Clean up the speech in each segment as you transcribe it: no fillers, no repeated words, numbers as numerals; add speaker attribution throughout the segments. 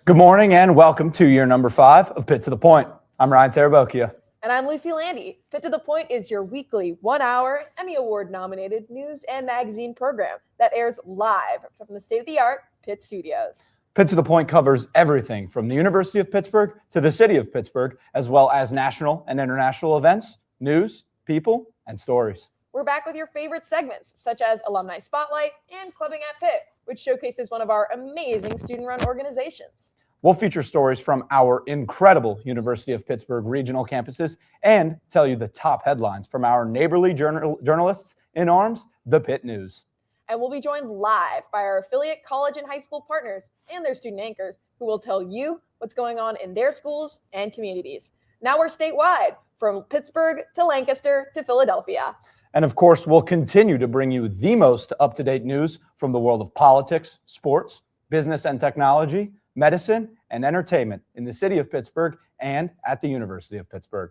Speaker 1: Good morning and welcome to year number 5 of Pitt to the Point. I'm Ryan Tarabokia.
Speaker 2: And I'm Lucy Landy. Pitt to the Point is your weekly 1-hour Emmy Award-nominated news and magazine program that airs live from the state-of-the-art Pitt studios.
Speaker 1: Pitt to the Point covers everything from the University of Pittsburgh to the City of Pittsburgh, as well as national and international events, news, people, and stories.
Speaker 2: We're back with your favorite segments, such as Alumni Spotlight and Clubbing at Pitt, which showcases one of our amazing student-run organizations.
Speaker 1: We'll feature stories from our incredible University of Pittsburgh regional campuses and tell you the top headlines from our neighborly journalists in arms, the Pitt News.
Speaker 2: And we'll be joined live by our affiliate college and high school partners and their student anchors who will tell you what's going on in their schools and communities. Now we're statewide, from Pittsburgh to Lancaster to Philadelphia.
Speaker 1: And of course, we'll continue to bring you the most up-to-date news from the world of politics, sports, business and technology, medicine, and entertainment in the city of Pittsburgh and at the University of Pittsburgh.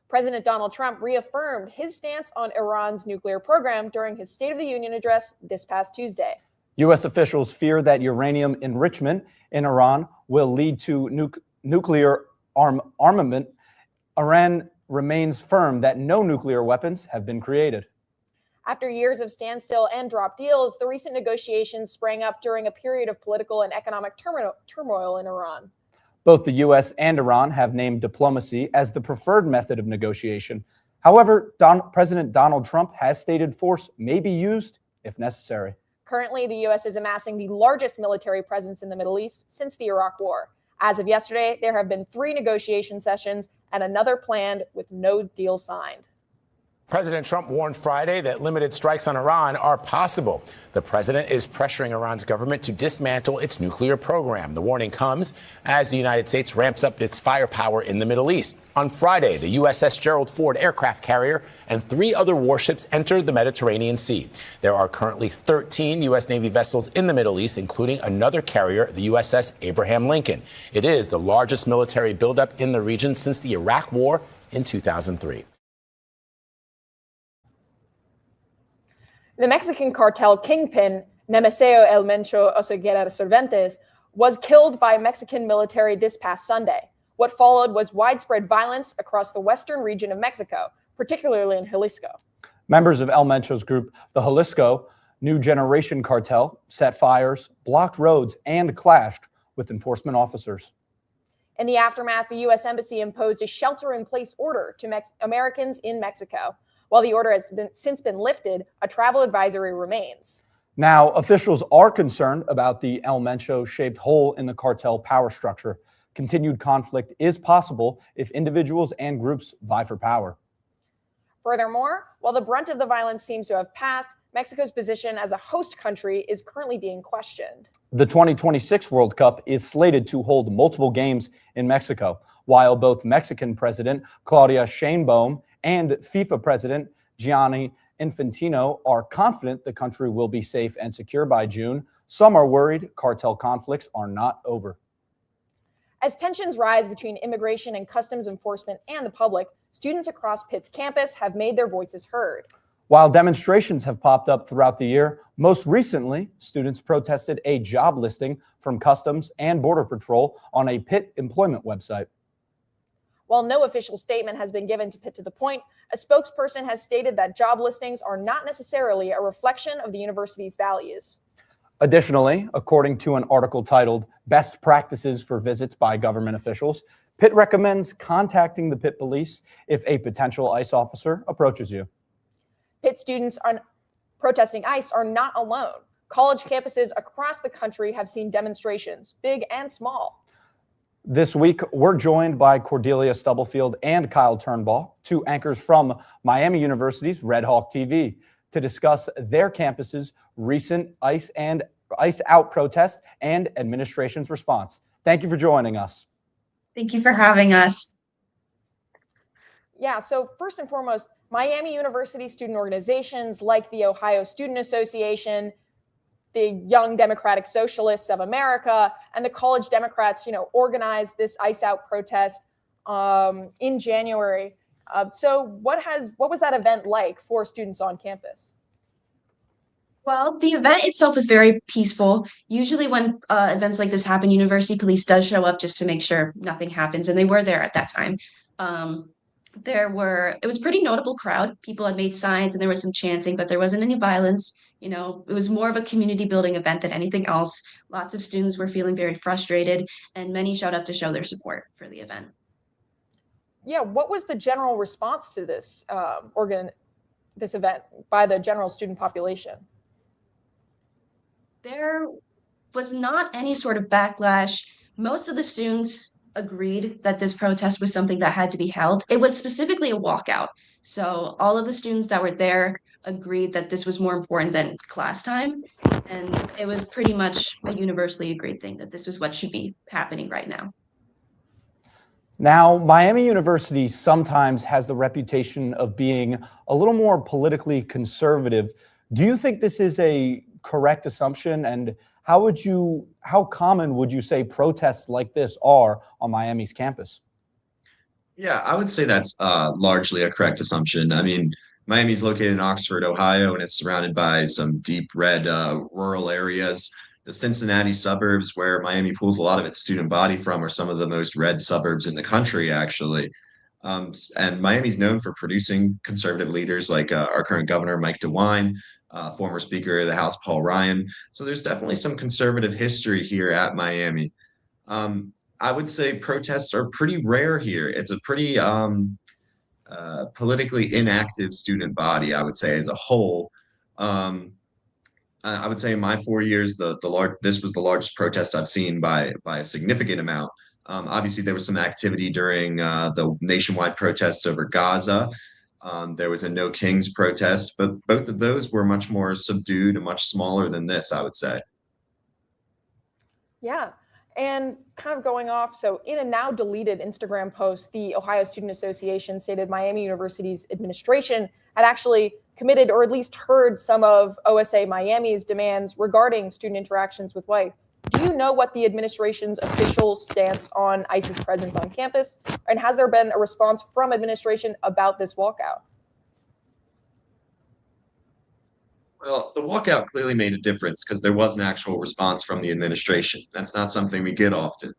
Speaker 2: President Donald Trump reaffirmed his stance on Iran's nuclear program during his State of the Union address this past Tuesday.
Speaker 1: U.S. officials fear that uranium enrichment in Iran will lead to nuclear armament. Iran remains firm that no nuclear weapons have been created.
Speaker 2: After years of standstill and drop deals, the recent negotiations sprang up during a period of political and economic turmoil in Iran.
Speaker 1: Both the U.S. and Iran have named diplomacy as the preferred method of negotiation. However, President Donald Trump has stated force may be used if necessary.
Speaker 2: Currently, the U.S. is amassing the largest military presence in the Middle East since the Iraq War. As of yesterday, there have been 3 negotiation sessions and another planned with no deal signed.
Speaker 3: President Trump warned Friday that limited strikes on Iran are possible. The president is pressuring Iran's government to dismantle its nuclear program. The warning comes as the United States ramps up its firepower in the Middle East. On Friday, the USS Gerald Ford aircraft carrier and 3 other warships entered the Mediterranean Sea. There are currently 13 U.S. Navy vessels in the Middle East, including another carrier, the USS Abraham Lincoln. It is the largest military buildup in the region since the Iraq War in 2003.
Speaker 2: The Mexican cartel kingpin, Nemesio El Mencho Oseguera Cervantes, was killed by Mexican military this past Sunday. What followed was widespread violence across the western region of Mexico, particularly in Jalisco.
Speaker 1: Members of El Mencho's group, the Jalisco New Generation Cartel, set fires, blocked roads, and clashed with enforcement officers.
Speaker 2: In the aftermath, the U.S. Embassy imposed a shelter-in-place order to Americans in Mexico. While the order has since been lifted, a travel advisory remains.
Speaker 1: Now, officials are concerned about the El Mencho-shaped hole in the cartel power structure. Continued conflict is possible if individuals and groups vie for power.
Speaker 2: Furthermore, while the brunt of the violence seems to have passed, Mexico's position as a host country is currently being questioned.
Speaker 1: The 2026 World Cup is slated to hold multiple games in Mexico, while both Mexican President Claudia Sheinbaum and FIFA President Gianni Infantino are confident the country will be safe and secure by June. Some are worried cartel conflicts are not over.
Speaker 2: As tensions rise between immigration and customs enforcement and the public, students across Pitt's campus have made their voices heard.
Speaker 1: While demonstrations have popped up throughout the year, most recently, students protested a job listing from Customs and Border Patrol on a Pitt employment website.
Speaker 2: While no official statement has been given to Pitt to the Point, a spokesperson has stated that job listings are not necessarily a reflection of the university's values.
Speaker 1: Additionally, according to an article titled Best Practices for Visits by Government Officials, Pitt recommends contacting the Pitt Police if a potential ICE officer approaches you.
Speaker 2: Pitt students protesting ICE are not alone. College campuses across the country have seen demonstrations, big and small.
Speaker 1: This week, we're joined by Cordelia Stubblefield and Kyle Turnbull, 2 anchors from Miami University's Red Hawk TV, to discuss their campus's recent ICE out protest and administration's response. Thank you for joining us.
Speaker 4: Thank you for having us.
Speaker 2: Yeah, so first and foremost, Miami University student organizations like the Ohio Student Association, the Young Democratic Socialists of America, and the College Democrats, organized this ICE out protest in January. So what was that event like for students on campus?
Speaker 4: Well, the event itself was very peaceful. Usually, when events like this happen, University Police does show up just to make sure nothing happens, and they were there at that time. Um, it was a pretty notable crowd. People had made signs, and there was some chanting, but there wasn't any violence. It was more of a community building event than anything else. Lots of students were feeling very frustrated, and many showed up to show their support for the event.
Speaker 2: Yeah, what was the general response to this event by the general student population?
Speaker 4: There was not any sort of backlash. Most of the students agreed that this protest was something that had to be held. It was specifically a walkout. So all of the students that were there agreed that this was more important than class time. And it was pretty much a universally agreed thing that this was what should be happening right now.
Speaker 1: Now, Miami University sometimes has the reputation of being a little more politically conservative. Do you think this is a correct assumption? And how common would you say protests like this are on Miami's campus?
Speaker 5: Yeah, I would say that's largely a correct assumption. I mean, Miami's located in Oxford, Ohio, and it's surrounded by some deep red rural areas. The Cincinnati suburbs, where Miami pulls a lot of its student body from, are some of the most red suburbs in the country, actually. And Miami's known for producing conservative leaders like our current governor, Mike DeWine, former Speaker of the House, Paul Ryan. So there's definitely some conservative history here at Miami. I would say protests are pretty rare here. It's a pretty politically inactive student body, I would say, as a whole. I would say in my 4 years, this was the largest protest I've seen by a significant amount. Obviously, there was some activity during the nationwide protests over Gaza. There was a No Kings protest, but both of those were much more subdued and much smaller than this, I would say.
Speaker 2: Yeah. And kind of going off, so in a now deleted Instagram post, the Ohio Student Association stated Miami University's administration had actually committed or at least heard some of OSA Miami's demands regarding student interactions with white. Do you know what the administration's official stance on ICE's presence on campus? And has there been a response from administration about this walkout?
Speaker 5: Well, the walkout clearly made a difference because there was an actual response from the administration. That's not something we get often.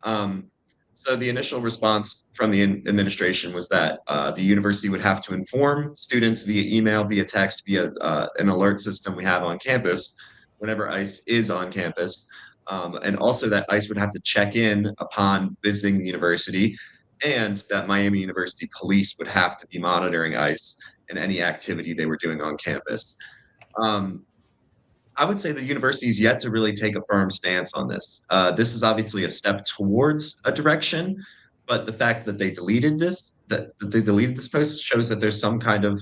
Speaker 5: So the initial response from the administration was that the university would have to inform students via email, via text, via an alert system we have on campus whenever ICE is on campus. And also that ICE would have to check in upon visiting the university, and that Miami University Police would have to be monitoring ICE and any activity they were doing on campus. I would say the university is yet to really take a firm stance on this. This is obviously a step towards a direction, but the fact that they deleted this post shows that there's some kind of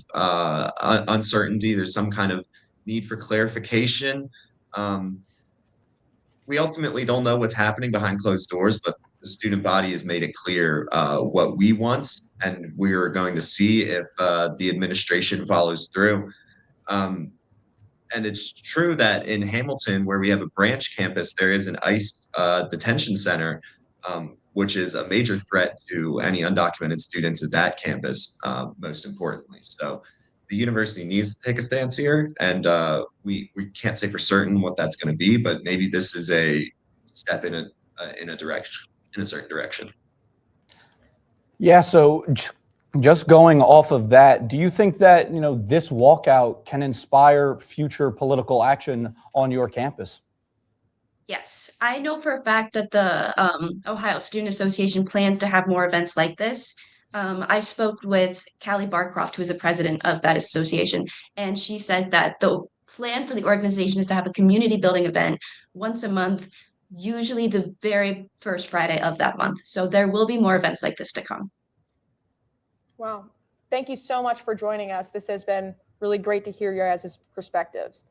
Speaker 5: uncertainty. There's some kind of need for clarification. We ultimately don't know what's happening behind closed doors, but the student body has made it clear what we want, and we're going to see if the administration follows through. And it's true that in Hamilton, where we have a branch campus, there is an ICE detention center, which is a major threat to any undocumented students at that campus, most importantly. So the university needs to take a stance here, and we can't say for certain what that's going to be, but maybe this is a step in a direction, in a certain direction.
Speaker 1: Yeah, so just going off of that, do you think that, this walkout can inspire future political action on your campus?
Speaker 4: Yes, I know for a fact that the Ohio Student Association plans to have more events like this. I spoke with Callie Barcroft, who is the president of that association, and she says that the plan for the organization is to have a community building event once a month, usually the very first Friday of that month. So there will be more events like this to come.
Speaker 2: Wow. Thank you so much for joining us. This has been really great to hear your guys' perspectives.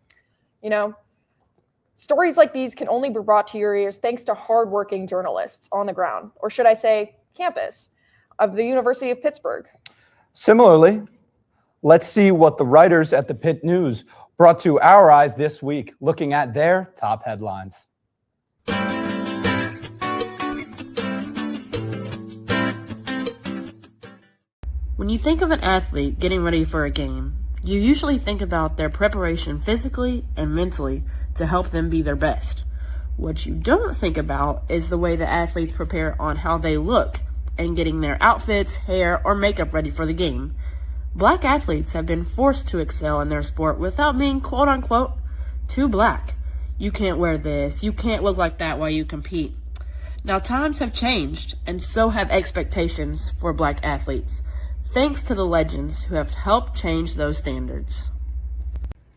Speaker 2: Stories like these can only be brought to your ears thanks to hardworking journalists on the ground, or should I say campus, of the University of Pittsburgh.
Speaker 1: Similarly, let's see what the writers at the Pitt News brought to our eyes this week, looking at their top headlines.
Speaker 6: When you think of an athlete getting ready for a game, You usually think about their preparation physically and mentally to help them be their best. What you don't think about is the way the athletes prepare on how they look and getting their outfits, hair, or makeup ready for the game. Black athletes have been forced to excel in their sport without being quote-unquote too black. You can't wear this, you can't look like that while you compete. Now times have changed, and so have expectations for black athletes, thanks to the legends who have helped change those standards.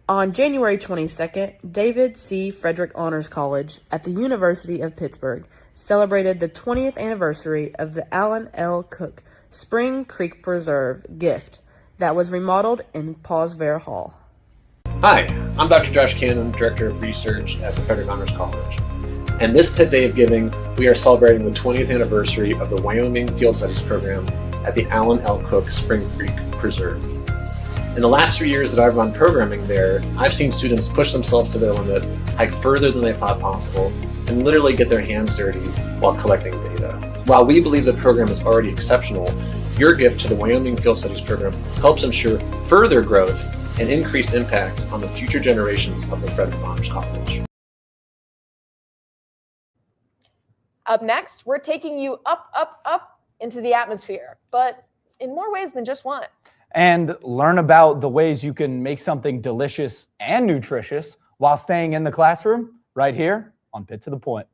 Speaker 6: On January 22nd, David C. Frederick Honors College at the University of Pittsburgh celebrated the 20th anniversary of the Allen L. Cook Spring Creek Preserve gift that was remodeled in Pausvere Hall.
Speaker 7: Hi, I'm Dr. Josh Cannon, Director of Research at the Frederick Honors College. And this Pitt Day of Giving, we are celebrating the 20th anniversary of the Wyoming Field Studies program at the Allen L. Cook Spring Creek Preserve. In the last 3 years that I've run programming there, I've seen students push themselves to their limit, hike further than they thought possible, and literally get their hands dirty while collecting data. While we believe the program is already exceptional, your gift to the Wyoming Field Studies program helps ensure further growth and increased impact on the future generations of the Frederick Honors College.
Speaker 2: Up next, we're taking you up into the atmosphere, but in more ways than just one.
Speaker 1: And learn about the ways you can make something delicious and nutritious while staying in the classroom right here on Pitt to the Point.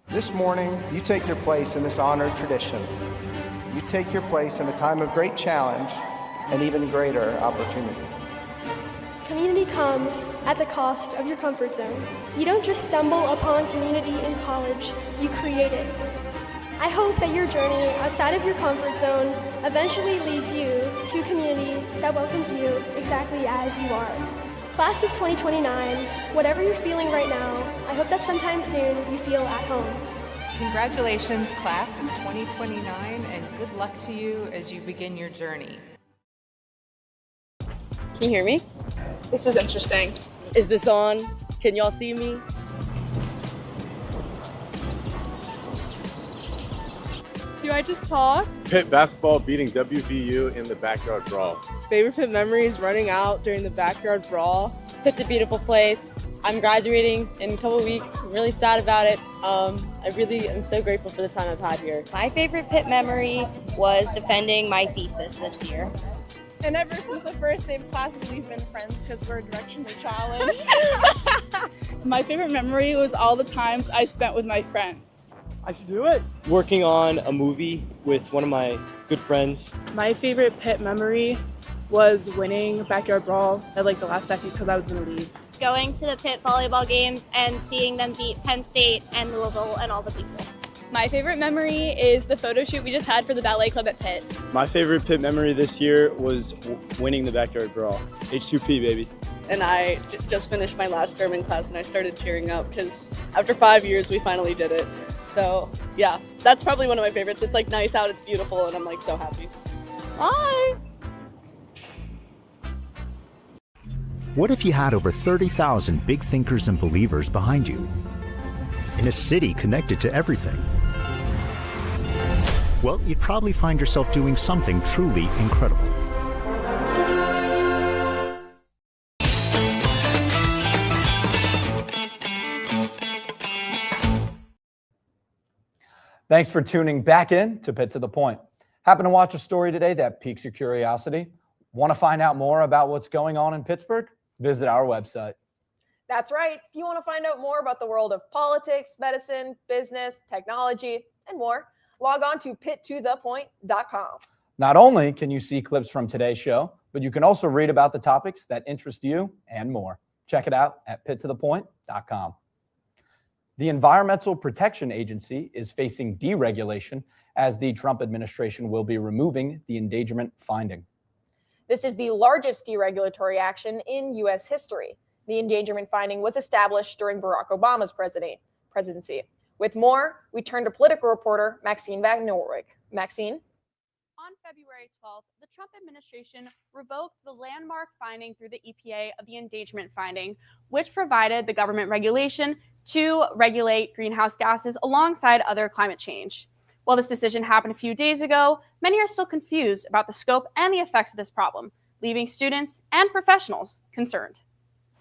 Speaker 8: This morning, you take your place in this honored tradition. You take your place in a time of great challenge and even greater opportunity.
Speaker 9: Community comes at the cost of your comfort zone. You don't just stumble upon community in college, you create it. I hope that your journey outside of your comfort zone eventually leads you to a community that welcomes you exactly as you are. Class of 2029, whatever you're feeling right now, I hope that sometime soon you feel at home.
Speaker 10: Congratulations, class of 2029, and good luck to you as you begin your journey.
Speaker 11: Can you hear me?
Speaker 12: This is interesting.
Speaker 11: Is this on? Can y'all see me?
Speaker 12: Do I just talk?
Speaker 13: Pitt basketball beating WVU in the backyard brawl.
Speaker 11: Favorite Pitt memories running out during the backyard brawl. Pitt's a beautiful place. I'm graduating in a couple of weeks. I'm really sad about it. I really am so grateful for the time I've had here.
Speaker 14: My favorite Pitt memory was defending my thesis this year.
Speaker 12: And ever since the first day of classes, we've been friends because we're directionally challenged.
Speaker 15: My favorite memory was all the times I spent with my friends.
Speaker 16: I should do it. Working on a movie with one of my good friends.
Speaker 17: My favorite Pitt memory was winning backyard brawl at like the last second because I was going to leave.
Speaker 14: Going to the Pitt volleyball games and seeing them beat Penn State and Louisville and all the people.
Speaker 18: My favorite memory is the photo shoot we just had for the ballet club at Pitt.
Speaker 16: My favorite Pitt memory this year was winning the backyard brawl. H2P, baby.
Speaker 19: And I just finished my last German class and I started tearing up because after 5 years we finally did it. So yeah, that's probably one of my favorites. It's like nice out, it's beautiful, and I'm like so happy. Bye!
Speaker 20: What if you had over 30,000 big thinkers and believers behind you? In a city connected to everything? Well, you'd probably find yourself doing something truly incredible.
Speaker 1: Thanks for tuning back in to Pitt to the Point. Happen to watch a story today that piques your curiosity? Want to find out more about what's going on in Pittsburgh? Visit our website.
Speaker 2: That's right. If you want to find out more about the world of politics, medicine, business, technology, and more, log on to pittothepoint.com.
Speaker 1: Not only can you see clips from today's show, but you can also read about the topics that interest you and more. Check it out at pittothepoint.com. The Environmental Protection Agency is facing deregulation as the Trump administration will be removing the endangerment finding.
Speaker 2: This is the largest deregulatory action in U.S. history. The endangerment finding was established during Barack Obama's presidency. With more, we turn to political reporter Maxine Van Norwick. Maxine?
Speaker 21: On February 12th, the Trump administration revoked the landmark finding through the EPA of the endangerment finding, which provided the government regulation to regulate greenhouse gases alongside other climate change. While this decision happened a few days ago, many are still confused about the scope and the effects of this problem, leaving students and professionals concerned.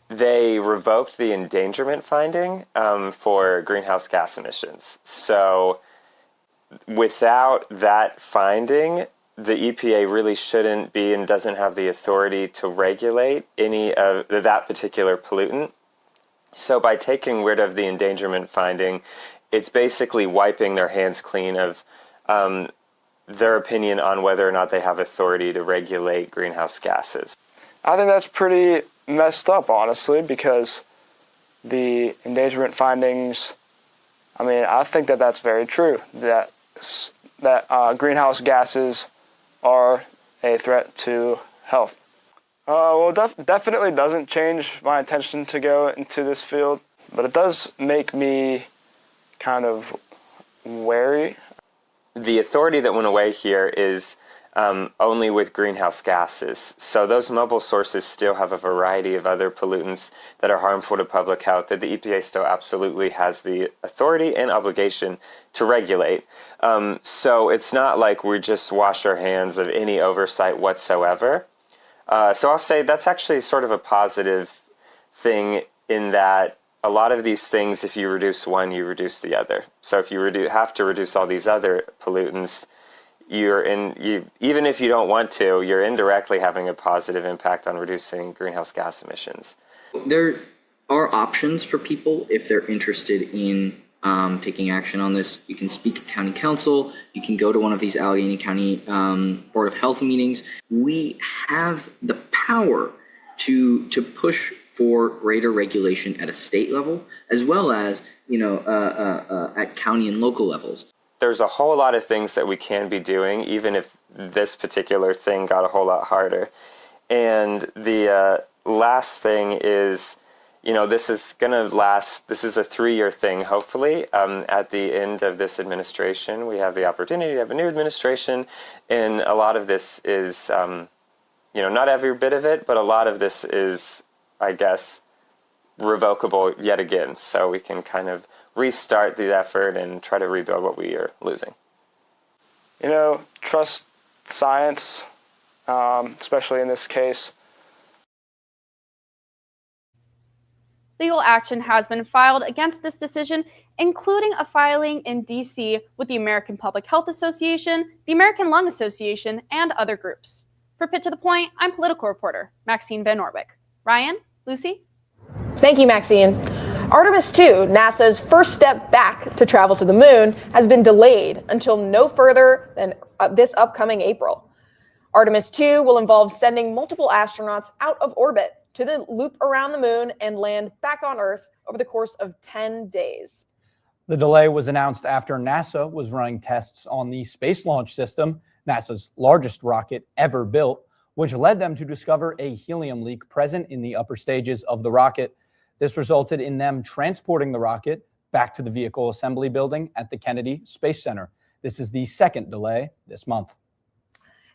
Speaker 3: They revoked the endangerment finding for greenhouse gas emissions. So without that finding, the EPA really shouldn't be and doesn't have the authority to regulate any of that particular pollutant. So by taking rid of the endangerment finding, it's basically wiping their hands clean of their opinion on whether or not they have authority to regulate greenhouse gases.
Speaker 22: I think that's pretty messed up, honestly, because the endangerment findings, I think that that's very true, that greenhouse gases are a threat to health. Well, definitely doesn't change my intention to go into this field, but it does make me kind of wary.
Speaker 3: The authority that went away here is only with greenhouse gases. So those mobile sources still have a variety of other pollutants that are harmful to public health that the EPA still absolutely has the authority and obligation to regulate. So it's not like we just wash our hands of any oversight whatsoever. So I'll say that's actually sort of a positive thing in that a lot of these things, if you reduce one, you reduce the other. So if you have to reduce all these other pollutants, even if you don't want to, you're indirectly having a positive impact on reducing greenhouse gas emissions.
Speaker 23: There are options for people if they're interested in taking action on this. You can speak to county council. You can go to one of these Allegheny County Board of Health meetings. We have the power to push for greater regulation at a state level, as well as at county and local levels.
Speaker 3: There's a whole lot of things that we can be doing, even if this particular thing got a whole lot harder. And the last thing is, this is going to last, this is a 3-year thing, hopefully. At the end of this administration, we have the opportunity to have a new administration, and a lot of this is, not every bit of it, but a lot of this is, I guess, revocable yet again. So we can kind of restart the effort and try to rebuild what we are losing.
Speaker 22: Trust science, especially in this case.
Speaker 21: Legal action has been filed against this decision, including a filing in D.C. with the American Public Health Association, the American Lung Association, and other groups. For Pitt to the Point, I'm political reporter Maxine Van Orbeck. Ryan, Lucy?
Speaker 2: Thank you, Maxine. Artemis 2, NASA's first step back to travel to the moon, has been delayed until no further than this upcoming April. Artemis 2 will involve sending multiple astronauts out of orbit to the loop around the moon and land back on Earth over the course of 10 days.
Speaker 1: The delay was announced after NASA was running tests on the Space Launch System, NASA's largest rocket ever built, which led them to discover a helium leak present in the upper stages of the rocket. This resulted in them transporting the rocket back to the vehicle assembly building at the Kennedy Space Center. This is the second delay this month.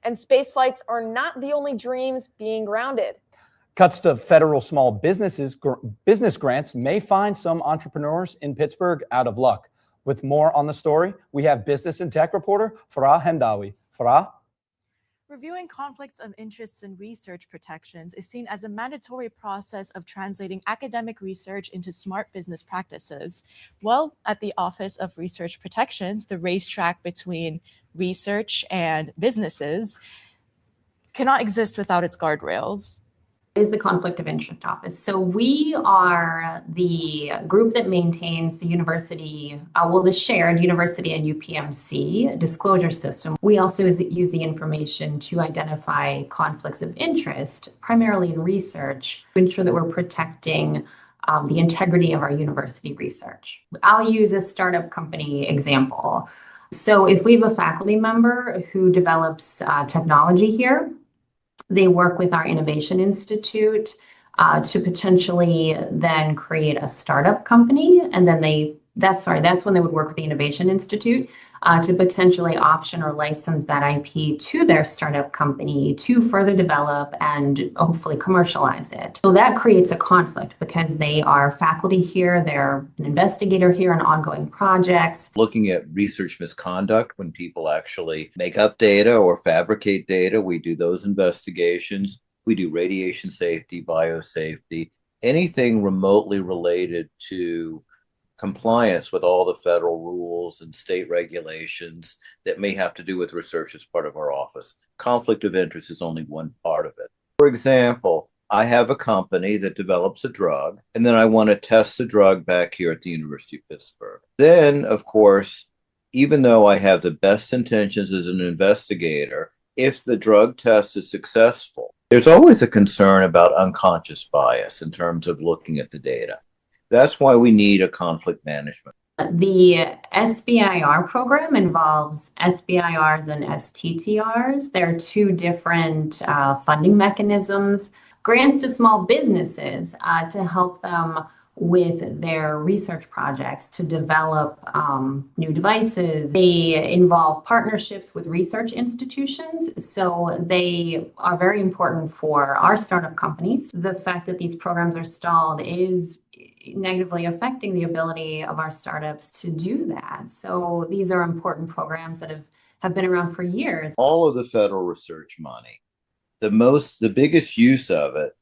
Speaker 2: And space flights are not the only dreams being grounded.
Speaker 1: Cuts to federal small business grants may find some entrepreneurs in Pittsburgh out of luck. With more on the story, we have business and tech reporter Farah Hendawi. Farah?
Speaker 24: Reviewing conflicts of interest and research protections is seen as a mandatory process of translating academic research into smart business practices. Well, at the Office of Research Protections, the racetrack between research and businesses cannot exist without its guardrails.
Speaker 25: Is the Conflict of Interest Office. So we are the group that maintains the university, the shared university and UPMC disclosure system. We also use the information to identify conflicts of interest, primarily in research, to ensure that we're protecting the integrity of our university research. I'll use a startup company example. So if we have a faculty member who develops technology here, they work with our Innovation Institute to potentially then create a startup company. And then that's when they would work with the Innovation Institute to potentially option or license that IP to their startup company to further develop and hopefully commercialize it. So that creates a conflict because they are faculty here, they're an investigator here on ongoing projects.
Speaker 4: Looking at research misconduct when people actually make up data or fabricate data, we do those investigations. We do radiation safety, biosafety, anything remotely related to compliance with all the federal rules and state regulations that may have to do with research as part of our office. Conflict of interest is only one part of it. For example, I have a company that develops a drug, and then I want to test the drug back here at the University of Pittsburgh. Then, of course, even though I have the best intentions as an investigator, if the drug test is successful, there's always a concern about unconscious bias in terms of looking at the data. That's why we need a conflict management.
Speaker 25: The SBIR program involves SBIRs and STTRs. They're two different funding mechanisms, grants to small businesses to help them with their research projects to develop new devices. They involve partnerships with research institutions, so they are very important for our startup companies. The fact that these programs are stalled is negatively affecting the ability of our startups to do that. So these are important programs that have been around for years.
Speaker 4: All of the federal research money, the biggest use of it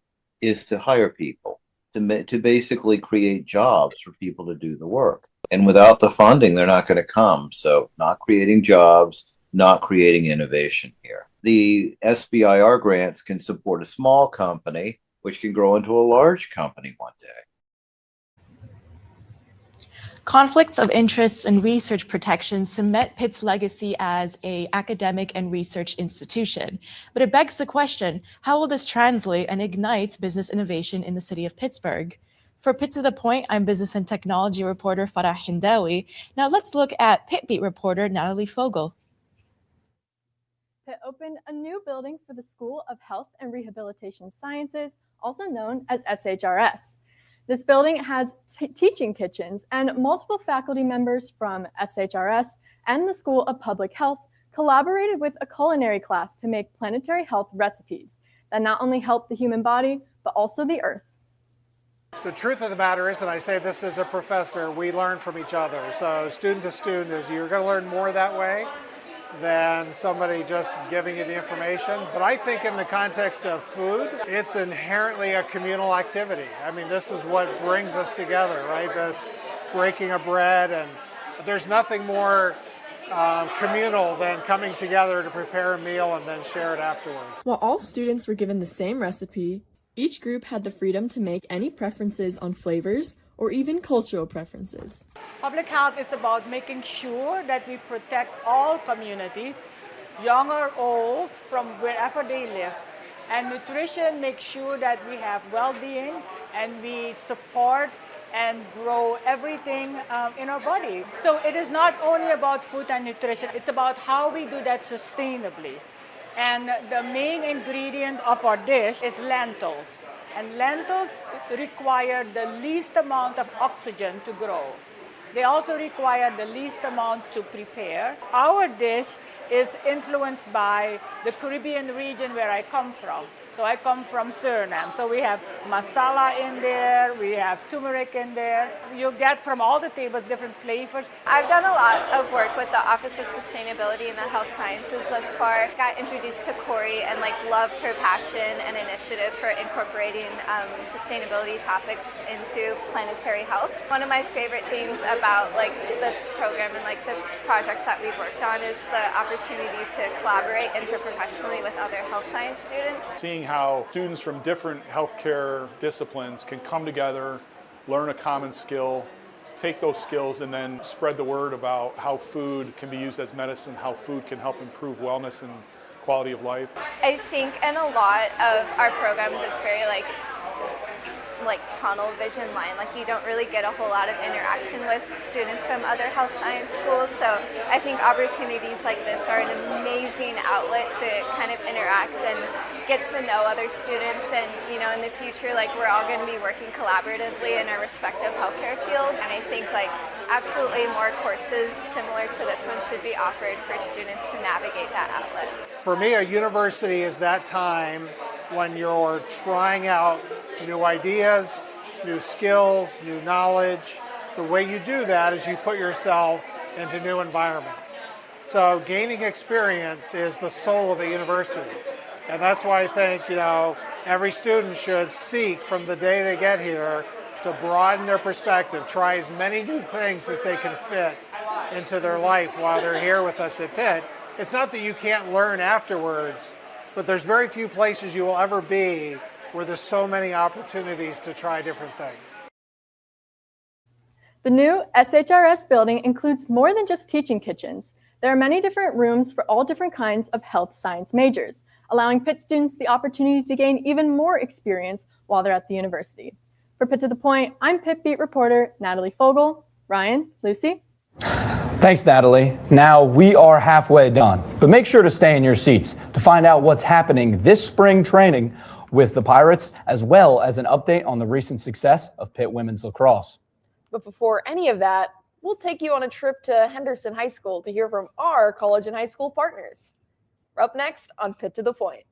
Speaker 4: is to hire people, to basically create jobs for people to do the work. And without the funding, they're not going to come. So not creating jobs, not creating innovation here. The SBIR grants can support a small company, which can grow into a large company one day.
Speaker 24: Conflicts of interests and research protections cement Pitt's legacy as an academic and research institution. But it begs the question, how will this translate and ignite business innovation in the city of Pittsburgh? For Pitt to the Point, I'm business and technology reporter Farah Hindawi. Now let's look at Pitt Beat reporter Natalie Fogel.
Speaker 9: Pitt opened a new building for the School of Health and Rehabilitation Sciences, also known as SHRS. This building has teaching kitchens, and multiple faculty members from SHRS and the School of Public Health collaborated with a culinary class to make planetary health recipes that not only help the human body, but also the earth.
Speaker 5: The truth of the matter is, and I say this as a professor, we learn from each other. So student to student, you're going to learn more that way than somebody just giving you the information. But I think in the context of food, it's inherently a communal activity. I mean, this is what brings us together, right? This breaking of bread, and there's nothing more communal than coming together to prepare a meal and then share it afterwards.
Speaker 6: While all students were given the same recipe, each group had the freedom to make any preferences on flavors or even cultural preferences.
Speaker 7: Public health is about making sure that we protect all communities, young or old, from wherever they live. And nutrition makes sure that we have well-being and we support and grow everything in our body. So it is not only about food and nutrition, it's about how we do that sustainably. And the main ingredient of our dish is lentils. And lentils require the least amount of oxygen to grow. They also require the least amount to prepare. Our dish is influenced by the Caribbean region where I come from. So I come from Suriname. So we have masala in there, we have turmeric in there. You get from all the tables different flavors.
Speaker 8: I've done a lot of work with the Office of Sustainability in the Health Sciences thus far. Got introduced to Corey and loved her passion and initiative for incorporating sustainability topics into planetary health. One of my favorite things about this program and the projects that we've worked on is the opportunity to collaborate interprofessionally with other health science students.
Speaker 26: Seeing how students from different healthcare disciplines can come together, learn a common skill, take those skills and then spread the word about how food can be used as medicine, how food can help improve wellness and quality of life.
Speaker 8: I think in a lot of our programs it's very like tunnel vision line. Like you don't really get a whole lot of interaction with students from other health science schools. So I think opportunities like this are an amazing outlet to kind of interact and get to know other students. And you know, in the future, like we're all going to be working collaboratively in our respective healthcare fields. And I think like absolutely more courses similar to this one should be offered for students to navigate that outlet.
Speaker 5: For me, a university is that time when you're trying out new ideas, new skills, new knowledge. The way you do that is you put yourself into new environments. So gaining experience is the soul of a university. And that's why I think, you know, every student should seek from the day they get here to broaden their perspective, try as many new things as they can fit into their life while they're here with us at Pitt. It's not that you can't learn afterwards, but there's very few places you will ever be where there's so many opportunities to try different things.
Speaker 10: The new SHRS building includes more than just teaching kitchens. There are many different rooms for all different kinds of health science majors, allowing Pitt students the opportunity to gain even more experience while they're at the university. For Pitt to the Point, I'm Pitt Beat reporter Natalie Fogel. Ryan, Lucy.
Speaker 1: Thanks, Natalie. Now we are halfway done, but make sure to stay in your seats to find out what's happening this spring training with the Pirates, as well as an update on the recent success of Pitt women's lacrosse.
Speaker 2: But before any of that, we'll take you on a trip to Henderson High School to hear from our college and high school partners. We're up next on Pitt to the Point.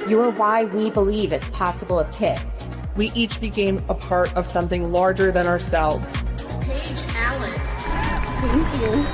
Speaker 11: You are why we believe it's possible at Pitt.
Speaker 12: We each became a part of something larger than ourselves.
Speaker 13: Paige Allen.
Speaker 12: Thank you.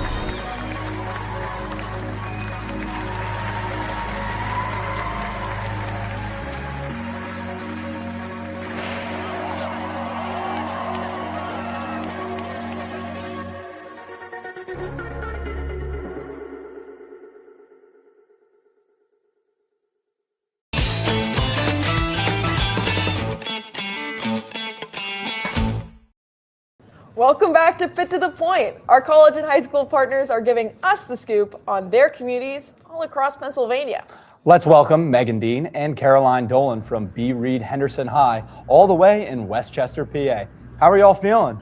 Speaker 2: Welcome back to Pitt to the Point. Our college and high school partners are giving us the scoop on their communities all across Pennsylvania.
Speaker 1: Let's welcome Megan Dean and Caroline Dolan from B. Reed Henderson High, all the way in Westchester, PA. How are y'all feeling?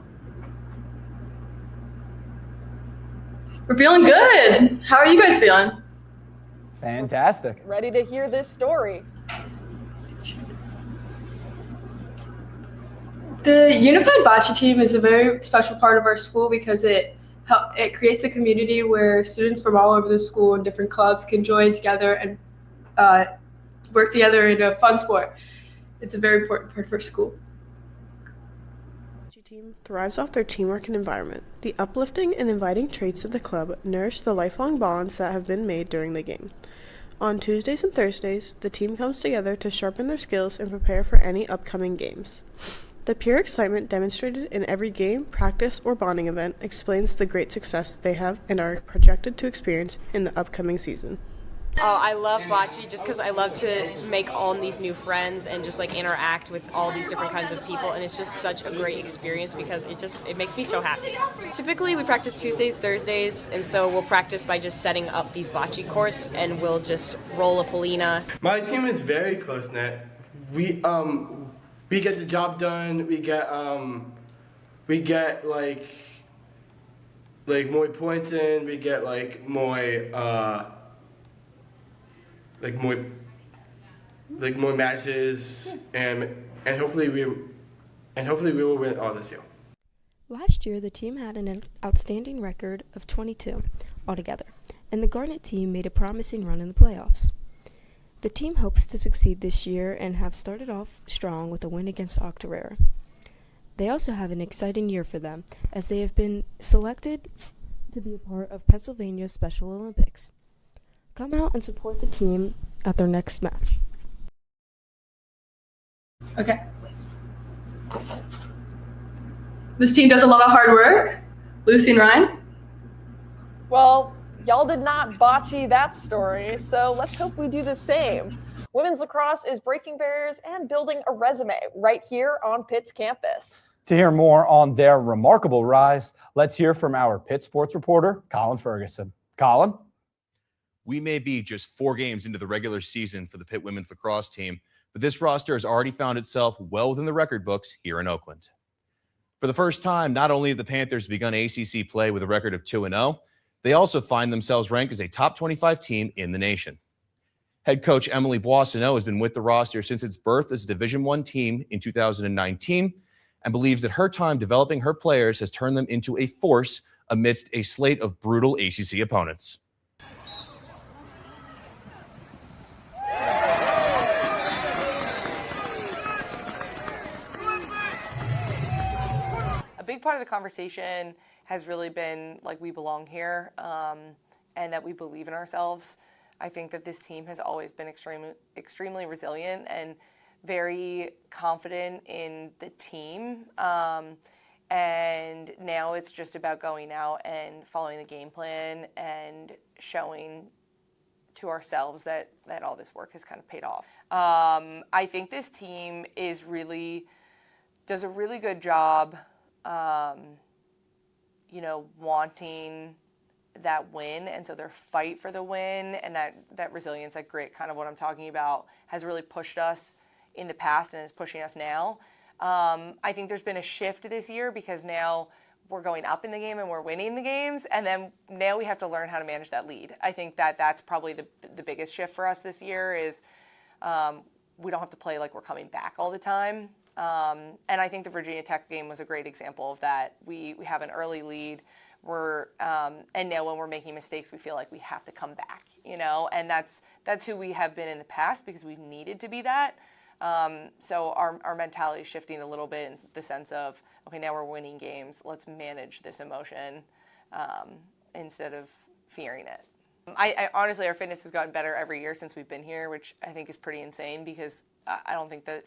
Speaker 15: We're feeling good. How are you guys feeling?
Speaker 1: Fantastic.
Speaker 2: Ready to hear this story.
Speaker 15: The Unified Bocce team is a very special part of our school because it creates a community where students from all over the school and different clubs can join together and work together in a fun sport. It's a very important part of our school.
Speaker 17: The team thrives off their teamwork and environment. The uplifting and inviting traits of the club nourish the lifelong bonds that have been made during the game. On Tuesdays and Thursdays, the team comes together to sharpen their skills and prepare for any upcoming games. The pure excitement demonstrated in every game, practice, or bonding event explains the great success they have and are projected to experience in the upcoming season.
Speaker 13: Oh, I love bocce just because I love to make all these new friends and just like interact with all these different kinds of people, and it's just such a great experience because it makes me so happy. Typically we practice Tuesdays, Thursdays, and so we'll practice by just setting up these bocce courts and we'll just roll a polina.
Speaker 14: My team is very close knit. We get the job done. We get like more points in. We get more matches, and hopefully we will win all this year.
Speaker 16: Last year, the team had an outstanding record of 22 altogether, and the Garnet team made a promising run in the playoffs. The team hopes to succeed this year and have started off strong with a win against Octorara. They also have an exciting year for them, as they have been selected to be a part of Pennsylvania's Special Olympics. Come out and support the team at their next match.
Speaker 15: Okay. This team does a lot of hard work. Lucy and Ryan?
Speaker 2: Well, y'all did not bocce that story, so let's hope we do the same. Women's lacrosse is breaking barriers and building a resume right here on Pitt's campus.
Speaker 1: To hear more on their remarkable rise, let's hear from our Pitt sports reporter, Colin Ferguson. Colin?
Speaker 18: We may be just 4 games into the regular season for the Pitt women's lacrosse team, but this roster has already found itself well within the record books here in Oakland. For the first time, not only have the Panthers begun ACC play with a record of 2-0, they also find themselves ranked as a top 25 team in the nation. Head coach Emily Boissonneau has been with the roster since its birth as a Division I team in 2019 and believes that her time developing her players has turned them into a force amidst a slate of brutal ACC opponents.
Speaker 19: A big part of the conversation has really been like we belong here and that we believe in ourselves. I think that this team has always been extremely resilient and very confident in the team. And now it's just about going out and following the game plan and showing to ourselves that all this work has kind of paid off. I think this team does a really good job wanting that win, and so their fight for the win and that resilience, that grit, kind of what I'm talking about, has really pushed us in the past and is pushing us now. I think there's been a shift this year because now we're going up in the game and we're winning the games, and then now we have to learn how to manage that lead. I think that's probably the biggest shift for us this year is we don't have to play like we're coming back all the time. And I think the Virginia Tech game was a great example of that. We have an early lead. And now when we're making mistakes, we feel like we have to come back, and that's who we have been in the past because we've needed to be that. So our mentality is shifting a little bit in the sense of, okay, now we're winning games. Let's manage this emotion instead of fearing it. I honestly, our fitness has gotten better every year since we've been here, which I think is pretty insane because I don't think that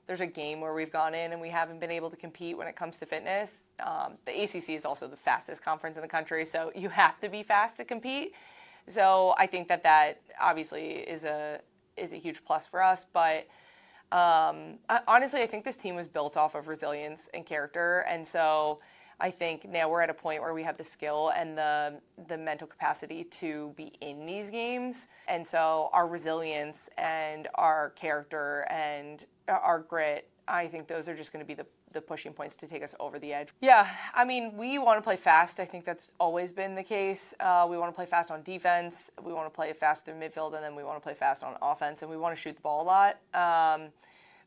Speaker 19: there's a game where we've gone in and we haven't been able to compete when it comes to fitness. The ACC is also the fastest conference in the country, so you have to be fast to compete. So I think that obviously is a huge plus for us. But honestly, I think this team was built off of resilience and character, and so I think now we're at a point where we have the skill and the mental capacity to be in these games. And so our resilience and our character and our grit, I think those are just going to be the pushing points to take us over the edge. Yeah, I mean, we want to play fast. I think that's always been the case. We want to play fast on defense. We want to play fast through midfield, and then we want to play fast on offense, and we want to shoot the ball a lot.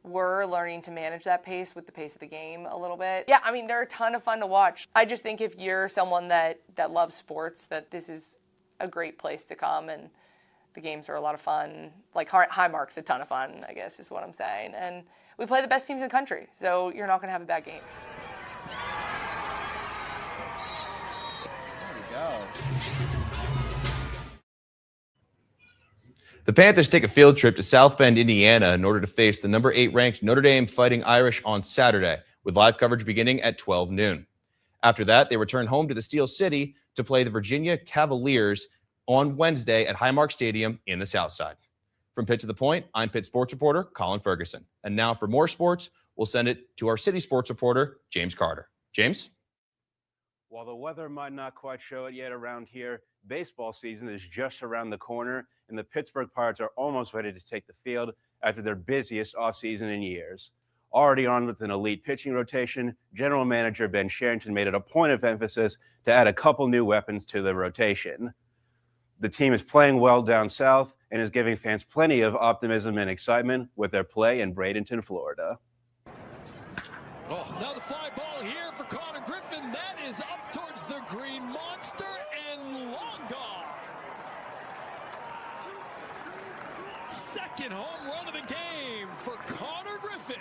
Speaker 19: We're learning to manage that pace with the pace of the game a little bit. Yeah, I mean, they're a ton of fun to watch. I just think if you're someone that loves sports, that this is a great place to come, and the games are a lot of fun. Like Highmark's a ton of fun, I guess is what I'm saying. And we play the best teams in the country, so you're not going to have a bad game.
Speaker 18: There we go. The Panthers take a field trip to South Bend, Indiana in order to face the number 8 ranked Notre Dame Fighting Irish on Saturday, with live coverage beginning at 12 noon. After that, they return home to the Steel City to play the Virginia Cavaliers on Wednesday at Highmark Stadium in the South Side. From Pitt to the Point, I'm Pitt sports reporter Colin Ferguson. And now for more sports, we'll send it to our City sports reporter, James Carter. James?
Speaker 3: While the weather might not quite show it yet around here, baseball season is just around the corner, and the Pittsburgh Pirates are almost ready to take the field after their busiest offseason in years. Already on with an elite pitching rotation, General Manager Ben Sherrington made it a point of emphasis to add a couple new weapons to the rotation. The team is playing well down south and is giving fans plenty of optimism and excitement with their play in Bradenton, Florida.
Speaker 20: Oh, now the fly ball here for Connor Griffin. That is up towards the green monster and long gone. Second home run of the game for Connor Griffin.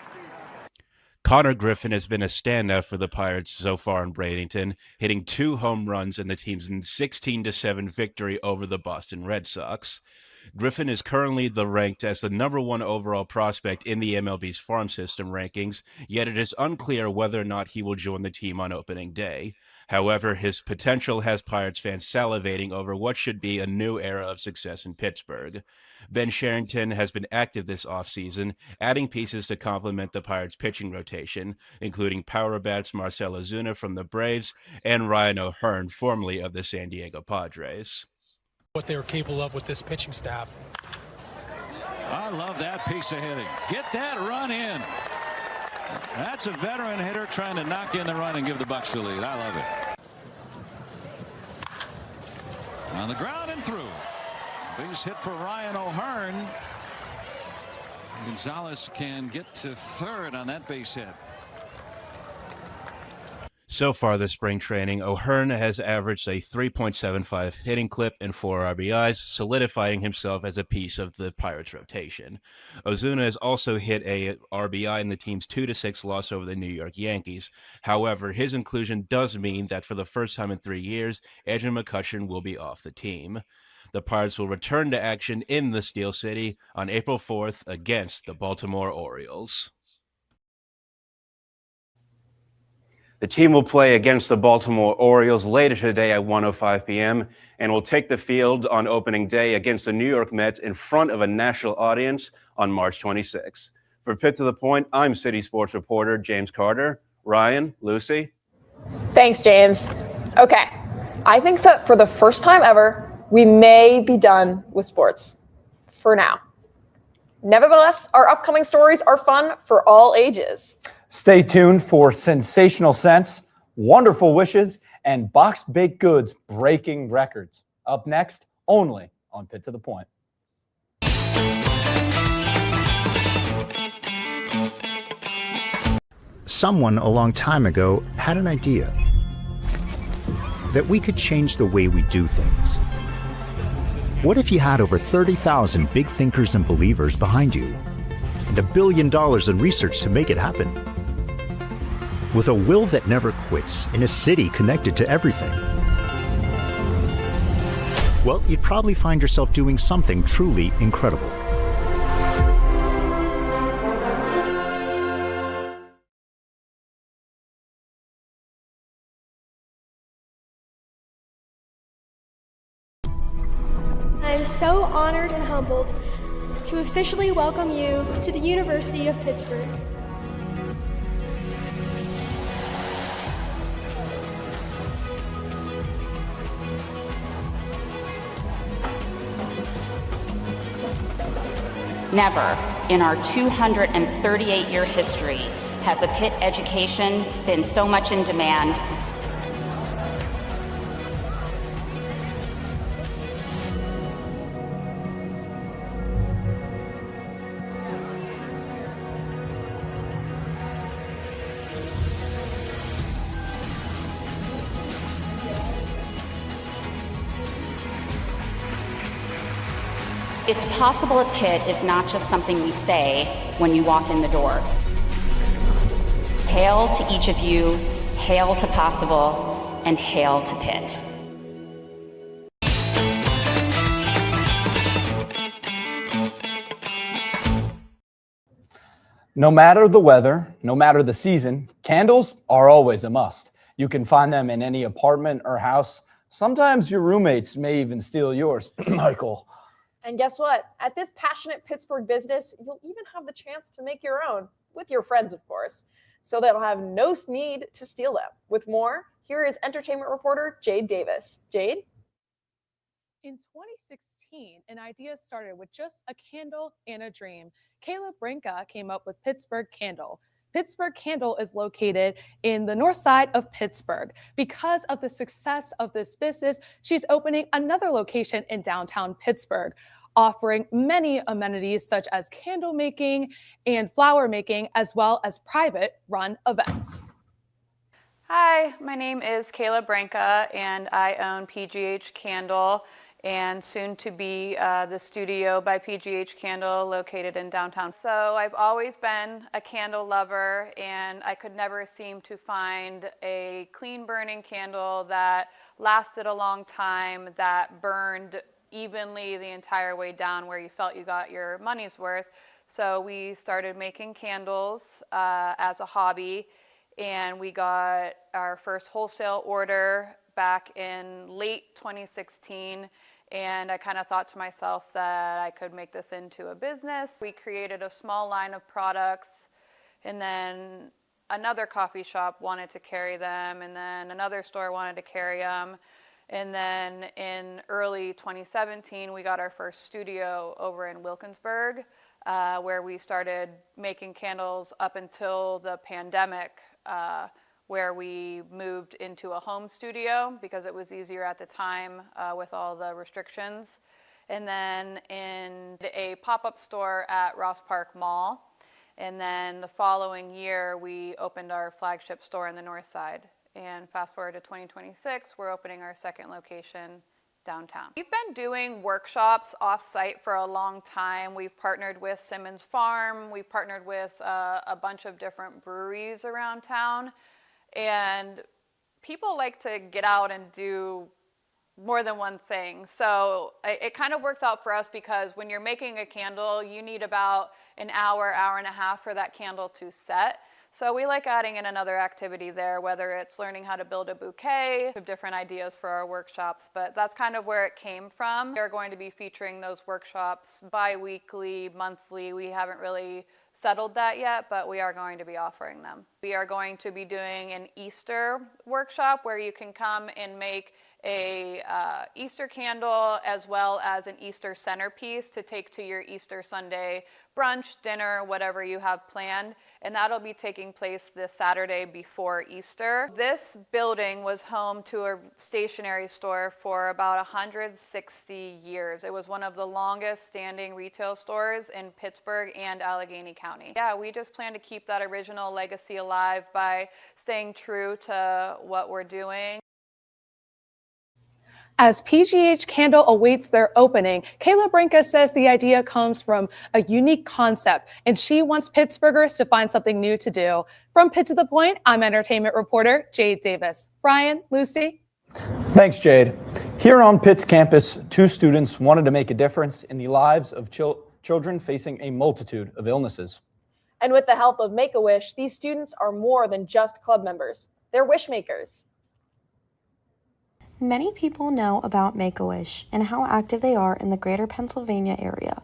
Speaker 3: Connor Griffin has been a standout for the Pirates so far in Bradenton, hitting 2 home runs in the team's 16-7 victory over the Boston Red Sox. Griffin is currently ranked as the #1 overall prospect in the MLB's farm system rankings, yet it is unclear whether or not he will join the team on opening day. However, his potential has Pirates fans salivating over what should be a new era of success in Pittsburgh. Ben Sherrington has been active this offseason, adding pieces to complement the Pirates' pitching rotation, including power bats Marcell Ozuna from the Braves and Ryan O'Hearn, formerly of the San Diego Padres.
Speaker 21: What they were capable of with this pitching staff.
Speaker 20: I love that piece of hitting. Get that run in. That's a veteran hitter trying to knock in the run and give the Bucs the lead. I love it. On the ground and through. Base hit for Ryan O'Hearn. Gonzalez can get to third on that base hit.
Speaker 3: So far this spring training, O'Hearn has averaged a 3.75 hitting clip and 4 RBIs, solidifying himself as a piece of the Pirates rotation. Ozuna has also hit a RBI in the team's 2-6 loss over the New York Yankees. However, his inclusion does mean that for the first time in 3 years, Andrew McCutchen will be off the team. The Pirates will return to action in the Steel City on April 4th against the Baltimore Orioles. The team will play against the Baltimore Orioles later today at 1:05 p.m. and will take the field on opening day against the New York Mets in front of a national audience on March 26. For Pitt to the Point, I'm City Sports reporter James Carter. Ryan, Lucy.
Speaker 2: Thanks, James. Okay, I think that for the first time ever, we may be done with sports for now. Nevertheless, our upcoming stories are fun for all ages.
Speaker 1: Stay tuned for sensational scents, wonderful wishes, and boxed baked goods breaking records. Up next, only on Pitt to the Point.
Speaker 22: Someone a long time ago had an idea that we could change the way we do things. What if you had over 30,000 big thinkers and believers behind you and $1 billion in research to make it happen? With a will that never quits in a city connected to everything, well, you'd probably find yourself doing something truly incredible.
Speaker 9: I am so honored and humbled to officially welcome you to the University of Pittsburgh.
Speaker 23: Never in our 238-year history has a Pitt education been so much in demand. It's possible at Pitt is not just something we say when you walk in the door. Hail to each of you, hail to possible, and hail to Pitt.
Speaker 1: No matter the weather, no matter the season, candles are always a must. You can find them in any apartment or house Sometimes your roommates may even steal yours, Michael.
Speaker 2: And guess what? At this passionate Pittsburgh business, you'll even have the chance to make your own, with your friends, of course. So they'll have no need to steal them. With more, here is entertainment reporter Jade Davis. Jade?
Speaker 4: In 2016, an idea started with just a candle and a dream. Kayla Brinka came up with Pittsburgh Candle. Pittsburgh Candle is located in the north side of Pittsburgh. Because of the success of this business, she's opening another location in downtown Pittsburgh, offering many amenities such as candle making and flower making, as well as private run events.
Speaker 6: Hi, my name is Kayla Branca, and I own PGH Candle, and soon to be the studio by PGH Candle located in downtown. So I've always been a candle lover, and I could never seem to find a clean burning candle that lasted a long time, that burned evenly the entire way down where you felt you got your money's worth. So we started making candles as a hobby, and we got our first wholesale order back in late 2016, and I kind of thought to myself that I could make this into a business. We created a small line of products, and then another coffee shop wanted to carry them, and then another store wanted to carry them. And then in early 2017, we got our first studio over in Wilkinsburg, where we started making candles up until the pandemic, where we moved into a home studio because it was easier at the time with all the restrictions. And then in a pop-up store at Ross Park Mall. And then the following year, we opened our flagship store in the north side. And fast forward to 2026, we're opening our second location downtown. We've been doing workshops off-site for a long time. We've partnered with Simmons Farm. We've partnered with a bunch of different breweries around town. And people like to get out and do more than one thing. So it kind of works out for us because when you're making a candle, you need about an hour, hour and a half for that candle to set. So we like adding in another activity there, whether it's learning how to build a bouquet. We have different ideas for our workshops, but that's kind of where it came from. We're going to be featuring those workshops bi-weekly, monthly. We haven't really settled that yet, but we are going to be offering them. We are going to be doing an Easter workshop where you can come and make a Easter candle as well as an Easter centerpiece to take to your Easter Sunday brunch, dinner, whatever you have planned. And that'll be taking place this Saturday before Easter. This building was home to a stationery store for about 160 years. It was one of the longest standing retail stores in Pittsburgh and Allegheny County. Yeah, we just plan to keep that original legacy alive by staying true to what we're doing.
Speaker 4: As PGH Candle awaits their opening, Kayla Brinka says the idea comes from a unique concept, and she wants Pittsburghers to find something new to do. From Pitt to the Point, I'm entertainment reporter Jade Davis. Brian, Lucy.
Speaker 1: Thanks, Jade. Here on Pitt's campus, 2 students wanted to make a difference in the lives of children facing a multitude of illnesses.
Speaker 2: And with the help of Make-A-Wish, these students are more than just club members. They're wish makers.
Speaker 7: Many people know about Make-A-Wish and how active they are in the greater Pennsylvania area.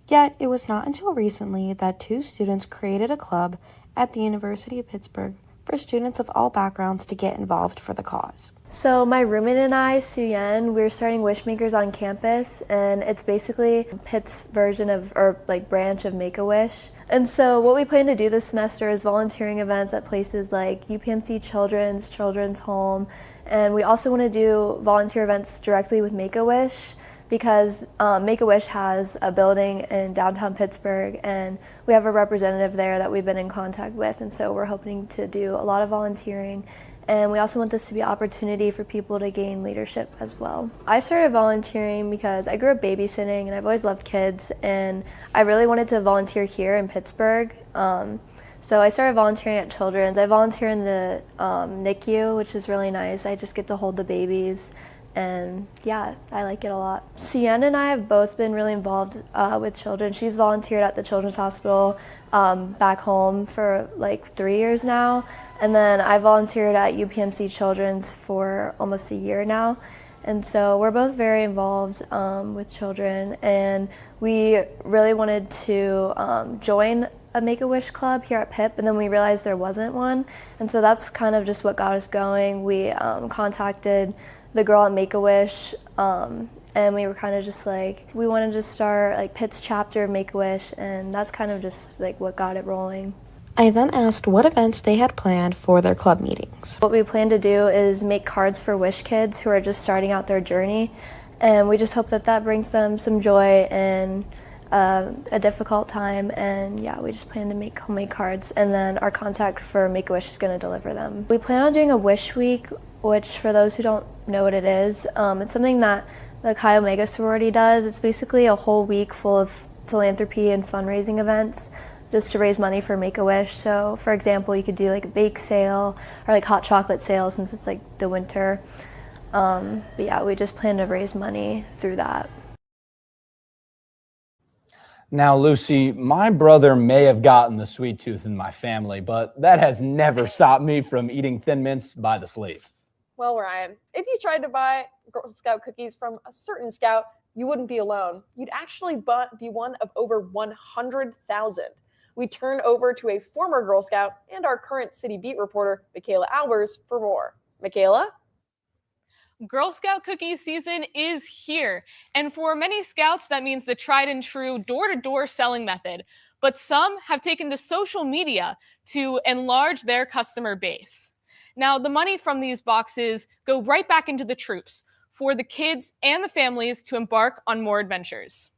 Speaker 7: Yet, it was not until recently that 2 students created a club at the University of Pittsburgh for students of all backgrounds to get involved for the cause.
Speaker 24: So my roommate and I, Suyen, we're starting Wishmakers on campus, and it's basically Pitt's version of, or like branch of Make-A-Wish. And so what we plan to do this semester is volunteering events at places like UPMC Children's Home, and we also want to do volunteer events directly with Make-A-Wish because Make-A-Wish has a building in downtown Pittsburgh, and we have a representative there that we've been in contact with, and so we're hoping to do a lot of volunteering. And we also want this to be an opportunity for people to gain leadership as well. I started volunteering because I grew up babysitting and I've always loved kids, and I really wanted to volunteer here in Pittsburgh. So I started volunteering at Children's. I volunteer in the NICU, which is really nice. I just get to hold the babies, and yeah, I like it a lot. Sienna and I have both been really involved with children. She's volunteered at the Children's Hospital back home for like 3 years now. And then I volunteered at UPMC Children's for almost a year now. And so we're both very involved with children, and we really wanted to join a Make-A-Wish club here at Pitt, and then we realized there wasn't one. And so that's kind of just what got us going. We contacted the girl at Make-A-Wish, and we were kind of just like, we wanted to start like Pitt's chapter of Make-A-Wish, and that's kind of just like what got it rolling.
Speaker 7: I then asked what events they had planned for their club meetings.
Speaker 24: What we plan to do is make cards for Wish kids who are just starting out their journey, and we just hope that that brings them some joy in a difficult time. And yeah, we just plan to make homemade cards, and then our contact for Make-A-Wish is going to deliver them. We plan on doing a Wish Week, which for those who don't know what it is, it's something that the Chi Omega sorority does. It's basically a whole week full of philanthropy and fundraising events just to raise money for Make-A-Wish. So for example, you could do like a bake sale or like hot chocolate sale since it's like the winter. But yeah, we just plan to raise money through that.
Speaker 1: Now, Lucy, my brother may have gotten the sweet tooth in my family, but that has never stopped me from eating Thin Mints by the sleeve.
Speaker 2: Well, Ryan, if you tried to buy Girl Scout cookies from a certain Scout, you wouldn't be alone. You'd actually be one of over 100,000. We turn over to a former Girl Scout and our current City Beat reporter, Michaela Albers, for more. Michaela?
Speaker 4: Girl Scout cookie season is here. And for many Scouts, that means the tried and true door-to-door selling method. But some have taken to social media to enlarge their customer base. Now, the money from these boxes go right back into the troops for the kids and the families to embark on more adventures.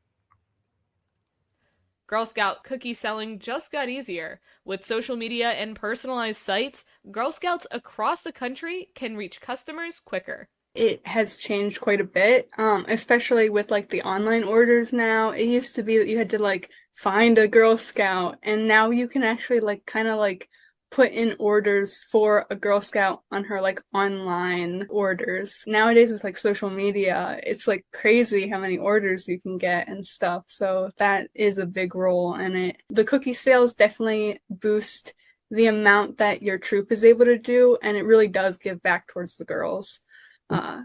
Speaker 4: Girl Scout cookie selling just got easier. With social media and personalized sites, Girl Scouts across the country can reach customers quicker.
Speaker 5: It has changed quite a bit, especially with like the online orders now. It used to be that you had to like find a Girl Scout, and now you can actually like kind of like put in orders for a Girl Scout on her like online orders. Nowadays with like social media, it's like crazy how many orders you can get and stuff. So that is a big role in it. The cookie sales definitely boost the amount that your troop is able to do, and it really does give back towards the girls.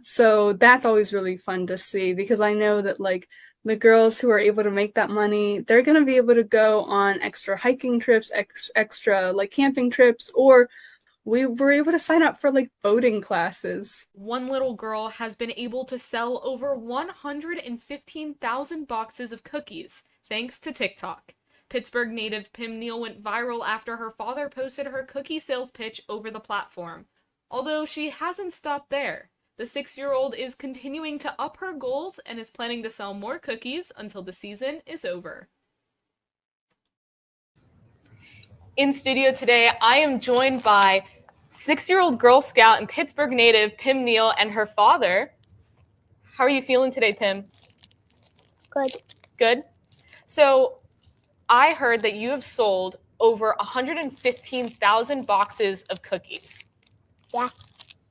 Speaker 5: So that's always really fun to see, because I know that like the girls who are able to make that money, they're going to be able to go on extra hiking trips, extra like camping trips, or we were able to sign up for like boating classes.
Speaker 4: One little girl has been able to sell over 115,000 boxes of cookies thanks to TikTok. Pittsburgh native Pim Neal went viral after her father posted her cookie sales pitch over the platform. Although she hasn't stopped there. The 6-year-old is continuing to up her goals and is planning to sell more cookies until the season is over. In studio today, I am joined by 6-year-old Girl Scout and Pittsburgh native Pim Neal and her father. How are you feeling today, Pim?
Speaker 8: Good.
Speaker 4: Good? So I heard that you have sold over 115,000 boxes of cookies.
Speaker 8: Yeah.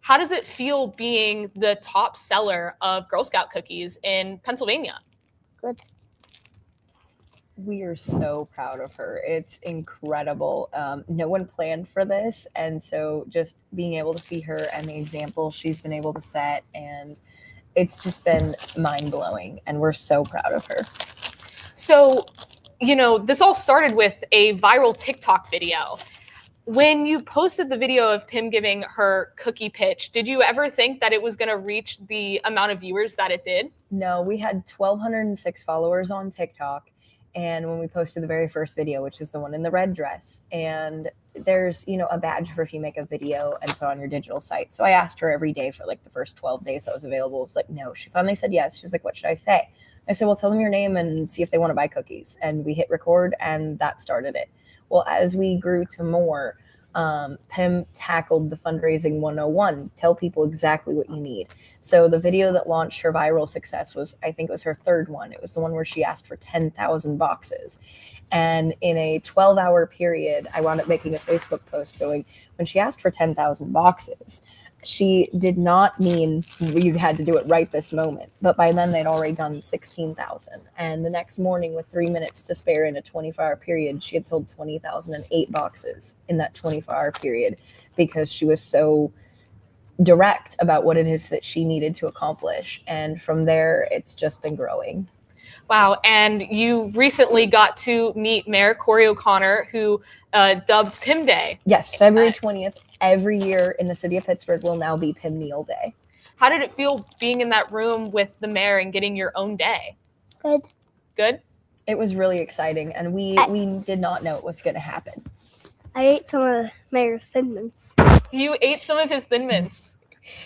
Speaker 4: How does it feel being the top seller of Girl Scout cookies in Pennsylvania?
Speaker 8: Good.
Speaker 10: We are so proud of her. It's incredible. No one planned for this, and so just being able to see her and the example she's been able to set, and it's just been mind-blowing, and we're so proud of her.
Speaker 4: So, you know, this all started with a viral TikTok video. When you posted the video of Pim giving her cookie pitch, did you ever think that it was going to reach the amount of viewers that it did?
Speaker 10: No, we had 1,206 followers on TikTok. And when we posted the very first video, which is the one in the red dress, and there's, you know, a badge for if you make a video and put on your digital site. So I asked her every day for like the first 12 days that was available. It was like, no. She finally said yes. She's like, what should I say? I said, well, tell them your name and see if they want to buy cookies. And we hit record, and that started it. Well, as we grew to more, Pim tackled the fundraising 101, tell people exactly what you need. So the video that launched her viral success was, I think it was her third one. It was the one where she asked for 10,000 boxes. And in a 12-hour period, I wound up making a Facebook post going, when she asked for 10,000 boxes, she did not mean you had to do it right this moment. But by then, they'd already done 16,000. And the next morning, with 3 minutes to spare in a 24-hour period, she had sold 20,008 boxes in that 24-hour period, because she was so direct about what it is that she needed to accomplish. And from there, it's just been growing.
Speaker 4: Wow. And you recently got to meet Mayor Corey O'Connor, who dubbed PIM Day.
Speaker 10: Yes, February 20th, every year in the city of Pittsburgh will now be PIM Meal Day.
Speaker 4: How did it feel being in that room with the mayor and getting your own day?
Speaker 8: Good.
Speaker 4: Good?
Speaker 10: It was really exciting, and we did not know it was going to happen.
Speaker 8: I ate some of the mayor's Thin Mints.
Speaker 4: You ate some of his Thin Mints?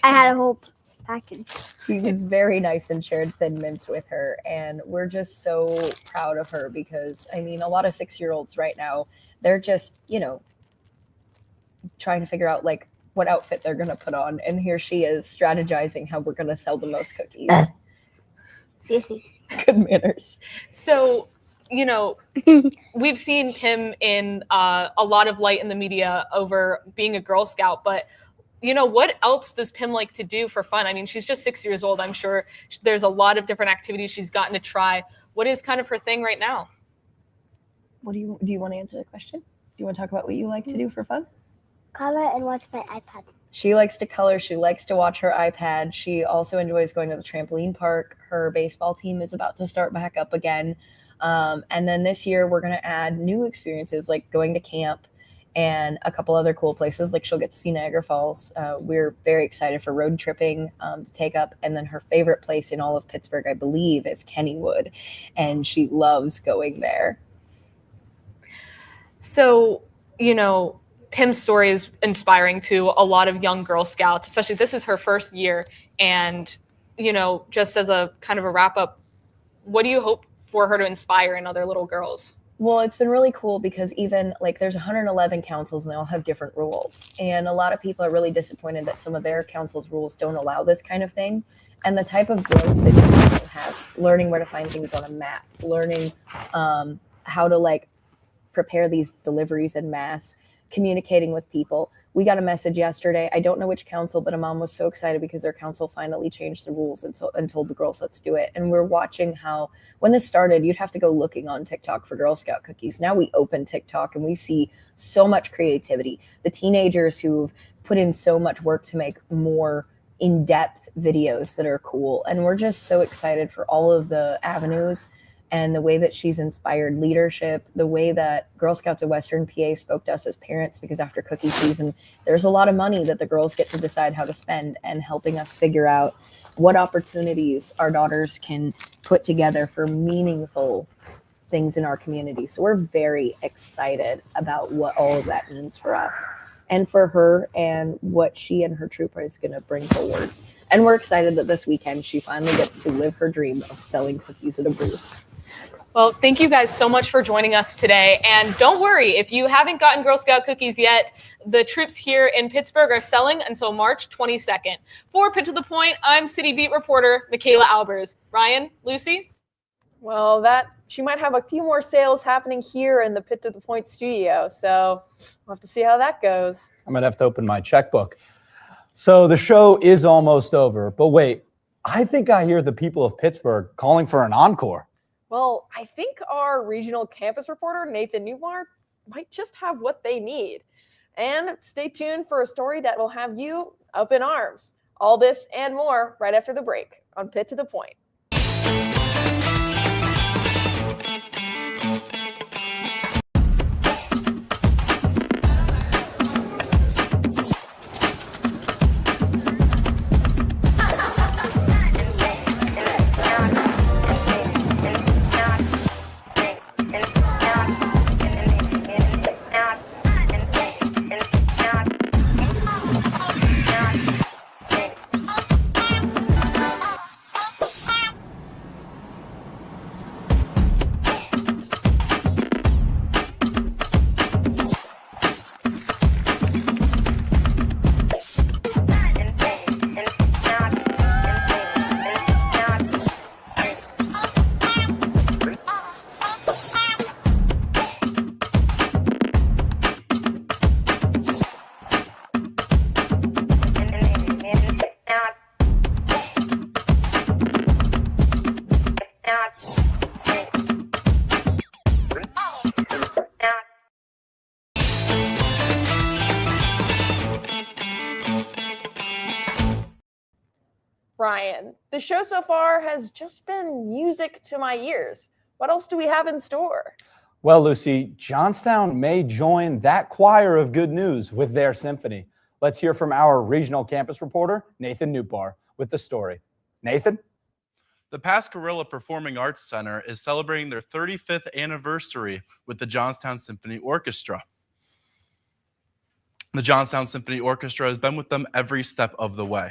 Speaker 8: I had a whole package.
Speaker 10: He was very nice and shared Thin Mints with her, and we're just so proud of her because, I mean, a lot of 6-year-olds right now, they're just, you know, trying to figure out, like, what outfit they're going to put on, and here she is strategizing how we're going to sell the most cookies.
Speaker 8: Excuse me.
Speaker 10: Good manners.
Speaker 4: So, you know, we've seen Pim in a lot of light in the media over being a Girl Scout, but, you know, what else does Pim like to do for fun? I mean, she's just 6 years old. I'm sure there's a lot of different activities she's gotten to try. What is kind of her thing right now?
Speaker 10: What do you want to answer the question? Do you want to talk about what you like to do for fun?
Speaker 8: Color and watch my iPad.
Speaker 10: She likes to color. She likes to watch her iPad. She also enjoys going to the trampoline park. Her baseball team is about to start back up again. And then this year we're going to add new experiences like going to camp and a couple other cool places. Like she'll get to see Niagara Falls. We're very excited for road tripping to take up. And then her favorite place in all of Pittsburgh, I believe, is Kennywood. And she loves going there.
Speaker 4: So, you know, Pim's story is inspiring to a lot of young Girl Scouts, especially this is her first year. And, you know, just as a kind of a wrap up, what do you hope for her to inspire in other little girls?
Speaker 10: Well, it's been really cool because even like there's 111 councils and they all have different rules. And a lot of people are really disappointed that some of their council's rules don't allow this kind of thing. And the type of growth that you have, learning where to find things on a map, learning how to like prepare these deliveries en masse, communicating with people. We got a message yesterday. I don't know which council, but a mom was so excited because their council finally changed the rules and told the girls, let's do it. And we're watching how, when this started, you'd have to go looking on TikTok for Girl Scout cookies. Now we open TikTok and we see so much creativity. The teenagers who've put in so much work to make more in-depth videos that are cool. And we're just so excited for all of the avenues and the way that she's inspired leadership, the way that Girl Scouts of Western PA spoke to us as parents, because after cookie season, there's a lot of money that the girls get to decide how to spend, and helping us figure out what opportunities our daughters can put together for meaningful things in our community. So we're very excited about what all of that means for us and for her and what she and her troop is going to bring forward. And we're excited that this weekend she finally gets to live her dream of selling cookies at a booth.
Speaker 4: Well, thank you guys so much for joining us today. And don't worry, if you haven't gotten Girl Scout cookies yet, the troops here in Pittsburgh are selling until March 22nd. For Pitt to the Point, I'm City Beat reporter Michaela Albers. Ryan, Lucy?
Speaker 2: Well, she might have a few more sales happening here in the Pitt to the Point studio. So we'll have to see how that goes.
Speaker 1: I might have to open my checkbook. So the show is almost over. But wait, I think I hear the people of Pittsburgh calling for an encore.
Speaker 2: Well, I think our regional campus reporter, Nathan Newmar, might just have what they need. And stay tuned for a story that will have you up in arms. All this and more right after the break on Pitt to the Point. Ryan, the show so far has just been music to my ears. What else do we have in store?
Speaker 1: Well, Lucy, Johnstown may join that choir of good news with their symphony. Let's hear from our regional campus reporter, Nathan Newbar, with the story. Nathan?
Speaker 11: The Pascarilla Performing Arts Center is celebrating their 35th anniversary with the Johnstown Symphony Orchestra. The Johnstown Symphony Orchestra has been with them every step of the way.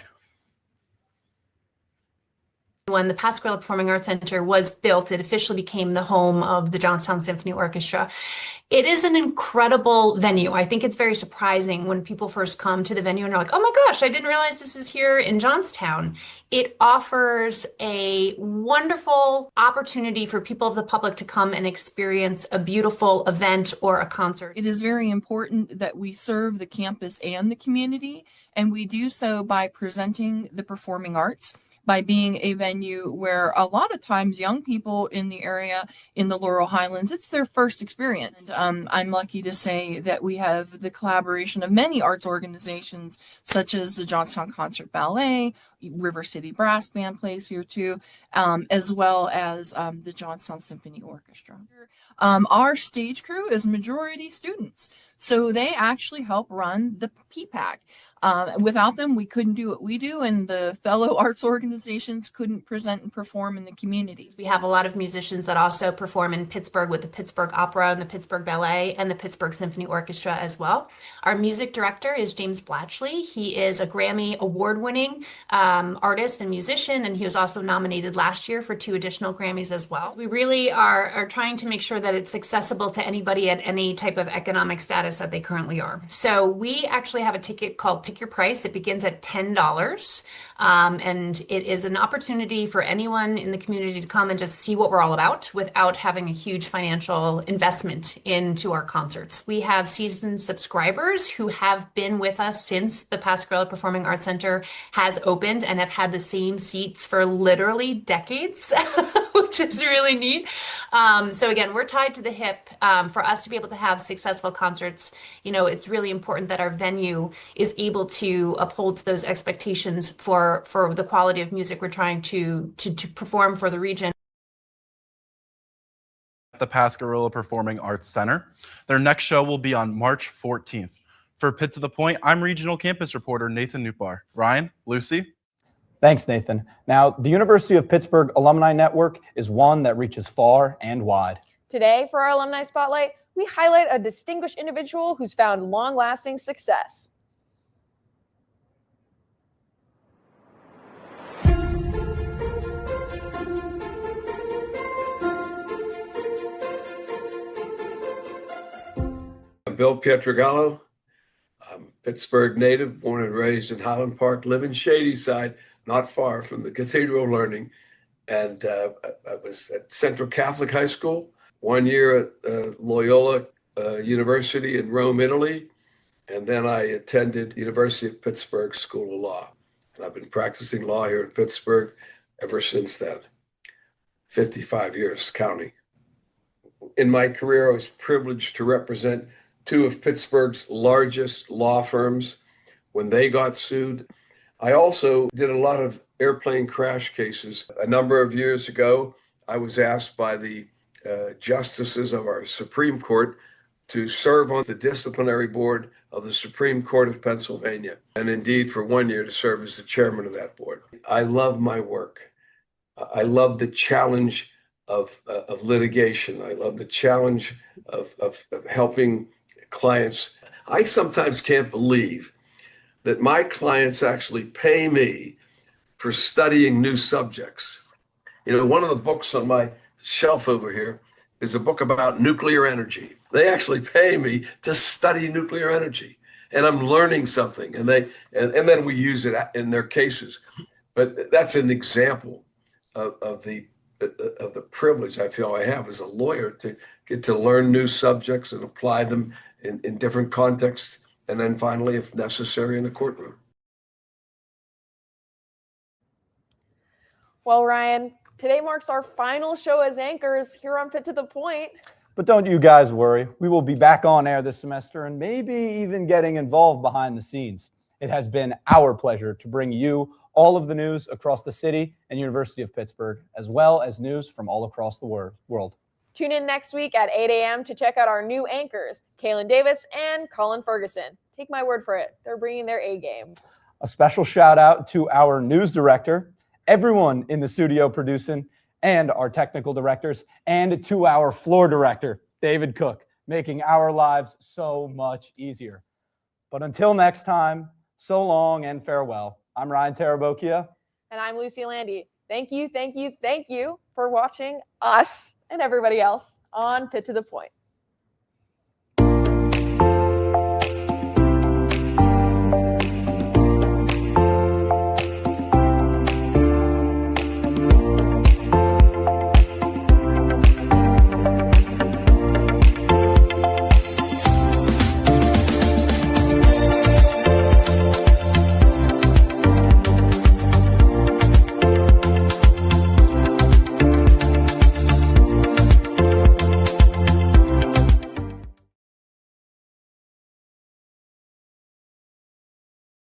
Speaker 12: When the Pascarilla Performing Arts Center was built, it officially became the home of the Johnstown Symphony Orchestra. It is an incredible venue. I think it's very surprising when people first come to the venue and are like, oh my gosh, I didn't realize this is here in Johnstown. It offers a wonderful opportunity for people of the public to come and experience a beautiful event or a concert.
Speaker 13: It is very important that we serve the campus and the community, and we do so by presenting the performing arts, by being a venue where a lot of times young people in the area, in the Laurel Highlands, it's their first experience. I'm lucky to say that we have the collaboration of many arts organizations, such as the Johnstown Concert Ballet, River City Brass Band plays here too, as well as the Johnstown Symphony Orchestra. Our stage crew is majority students, so they actually help run the PPAC. Without them, we couldn't do what we do, and the fellow arts organizations couldn't present and perform in the communities.
Speaker 12: We have a lot of musicians that also perform in Pittsburgh with the Pittsburgh Opera and the Pittsburgh Ballet and the Pittsburgh Symphony Orchestra as well. Our music director is James Blatchley. He is a Grammy award-winning artist and musician, and he was also nominated last year for 2 additional Grammys as well. We really are trying to make sure that it's accessible to anybody at any type of economic status that they currently are. So we actually have a ticket called Pick Your Price. It begins at $10, and it is an opportunity for anyone in the community to come and just see what we're all about without having a huge financial investment into our concerts. We have seasoned subscribers who have been with us since the Pascarilla Performing Arts Center has opened and have had the same seats for literally decades, which is really neat. So again, we're tied to the hip. For us to be able to have successful concerts, you know, it's really important that our venue is able to uphold those expectations for the quality of music we're trying to perform for the region.
Speaker 11: The Pascarilla Performing Arts Center. Their next show will be on March 14th. For Pitt to the Point, I'm regional campus reporter Nathan Newbar. Ryan, Lucy.
Speaker 1: Thanks, Nathan. Now, the University of Pittsburgh Alumni Network is one that reaches far and wide.
Speaker 2: Today, for our Alumni Spotlight, we highlight a distinguished individual who's found long-lasting success.
Speaker 17: I'm Bill Pietrogallo. I'm a Pittsburgh native, born and raised in Highland Park, live in Shadyside, not far from the Cathedral of Learning. And I was at Central Catholic High School, 1 year at Loyola University in Rome, Italy. And then I attended University of Pittsburgh School of Law. And I've been practicing law here in Pittsburgh ever since then, 55 years counting. In my career, I was privileged to represent 2 of Pittsburgh's largest law firms when they got sued. I also did a lot of airplane crash cases. A number of years ago, I was asked by the justices of our Supreme Court to serve on the disciplinary board of the Supreme Court of Pennsylvania, and indeed for 1 year to serve as the chairman of that board. I love my work. I love the challenge of litigation. I love the challenge of helping clients. I sometimes can't believe that my clients actually pay me for studying new subjects. You know, one of the books on my shelf over here is a book about nuclear energy. They actually pay me to study nuclear energy, and I'm learning something, and then we use it in their cases. But that's an example of the privilege I feel I have as a lawyer to get to learn new subjects and apply them in different contexts, and then finally, if necessary, in a courtroom.
Speaker 2: Well, Ryan, today marks our final show as anchors here on Pitt to the Point.
Speaker 1: But don't you guys worry. We will be back on air this semester and maybe even getting involved behind the scenes. It has been our pleasure to bring you all of the news across the city and University of Pittsburgh, as well as news from all across the world.
Speaker 2: Tune in next week at 8 a.m. to check out our new anchors, Kaylin Davis and Colin Ferguson. Take my word for it. They're bringing their A game.
Speaker 1: A special shout out to our news director, everyone in the studio producing, and our technical directors, and to our floor director, David Cook, making our lives so much easier. But until next time, so long and farewell. I'm Ryan Tarabokia.
Speaker 2: And I'm Lucy Landy. Thank you for watching us and everybody else on Pitt to the Point.